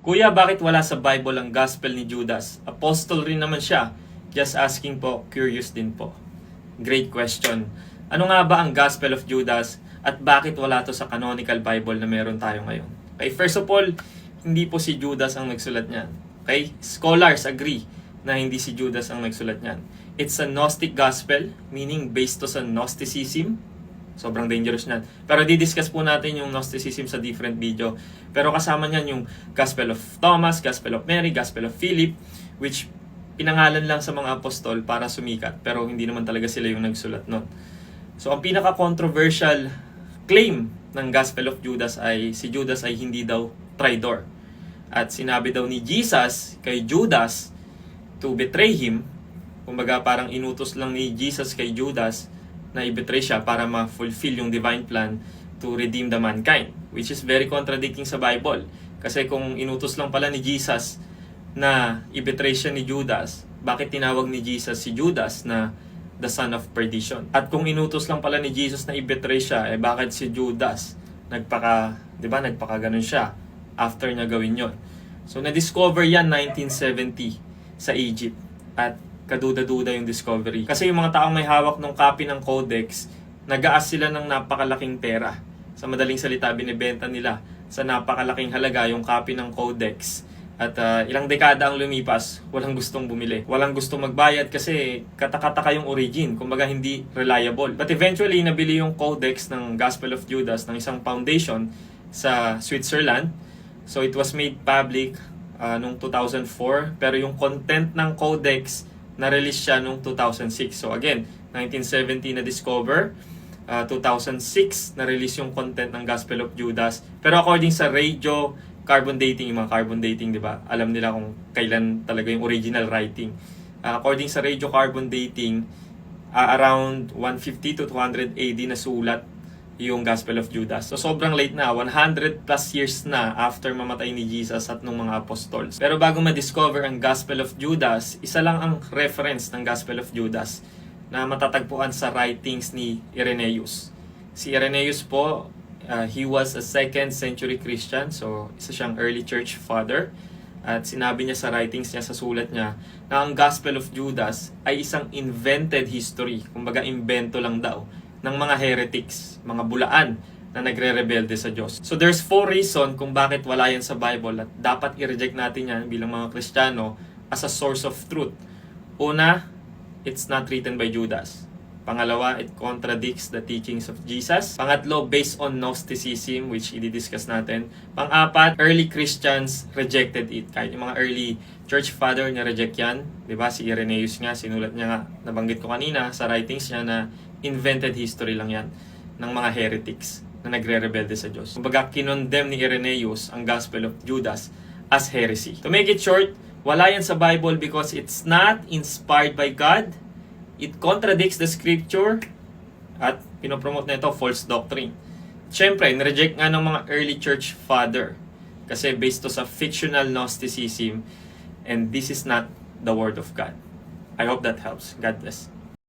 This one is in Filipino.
Kuya, bakit wala sa Bible ang gospel ni Judas? Apostle rin naman siya. Just asking po, curious din po. Great question. Ano nga ba ang gospel of Judas at bakit wala to sa canonical Bible na meron tayo ngayon? Okay, first of all, hindi po si Judas ang nagsulat niyan. Okay? Scholars agree na hindi si Judas ang nagsulat niyan. It's a Gnostic gospel, meaning based to sa Gnosticism. Sobrang dangerous niyan. Pero di-discuss po natin yung Gnosticism sa different video. Pero kasama niyan yung Gospel of Thomas, Gospel of Mary, Gospel of Philip, which pinangalan lang sa mga apostol para sumikat. Pero hindi naman talaga sila yung nagsulat nun. So ang pinaka-controversial claim ng Gospel of Judas ay si Judas ay hindi daw traitor. At sinabi daw ni Jesus kay Judas to betray him. Kumbaga parang inutos lang ni Jesus kay Judas na i-betray siya para ma-fulfill yung divine plan to redeem the mankind. Which is very contradicting sa Bible. Kasi kung inutos lang pala ni Jesus na i-betray siya ni Judas, bakit tinawag ni Jesus si Judas na the son of perdition? At kung inutos lang pala ni Jesus na i-betray siya, bakit si Judas nagpaka ganun siya after niya gawin yon? So na-discover yan 1970 sa Egypt. At kaduda-duda yung discovery. Kasi yung mga taong may hawak ng copy ng codex, nag-aas sila ng napakalaking pera. Sa madaling salita, binibenta nila sa napakalaking halaga yung copy ng codex. At ilang dekada ang lumipas, walang gustong bumili. Walang gustong magbayad kasi katakataka yung origin. Kumbaga hindi reliable. But eventually, nabili yung codex ng Gospel of Judas ng isang foundation sa Switzerland. So it was made public noong 2004. Pero yung content ng codex na-release siya noong 2006. So again, 1970 na-discover, 2006 na-release yung content ng Gospel of Judas. Pero according sa radio carbon dating, yung mga carbon dating, di ba? Alam nila kung kailan talaga yung original writing. According sa radio carbon dating, around 150 to 200 AD na sulat yung Gospel of Judas. So sobrang late na, 100 plus years na after mamatay ni Jesus at nung mga apostles. Pero bago ma-discover ang Gospel of Judas, isa lang ang reference ng Gospel of Judas na matatagpuan sa writings ni Irenaeus. Si Irenaeus po, he was a 2nd century Christian, so isa siyang early church father. At sinabi niya sa writings niya, sa sulat niya, na ang Gospel of Judas ay isang invented history. Kumbaga, invento lang daw ng mga heretics, mga bulaan na nagre-rebelde sa Diyos. So there's 4 reasons kung bakit wala yan sa Bible at dapat i-reject natin yan bilang mga Kristiyano as a source of truth. Una, it's not written by Judas. Pangalawa, it contradicts the teachings of Jesus. Pangatlo, based on Gnosticism, which i-discuss natin. Pang-apat, early Christians rejected it. Kahit yung mga early church father niya reject yan. Diba? Si Irenaeus nga, sinulat niya nga, nabanggit ko kanina sa writings niya na invented history lang yan ng mga heretics na nagre-rebelde sa Diyos. Kumbaga, kinondemn ni Irenaeus ang Gospel of Judas as heresy. To make it short, wala yan sa Bible because it's not inspired by God. It contradicts the scripture at pinopromote na ito false doctrine. Siyempre, nireject nga ng mga early church father kasi based to sa fictional Gnosticism and this is not the Word of God. I hope that helps. God bless.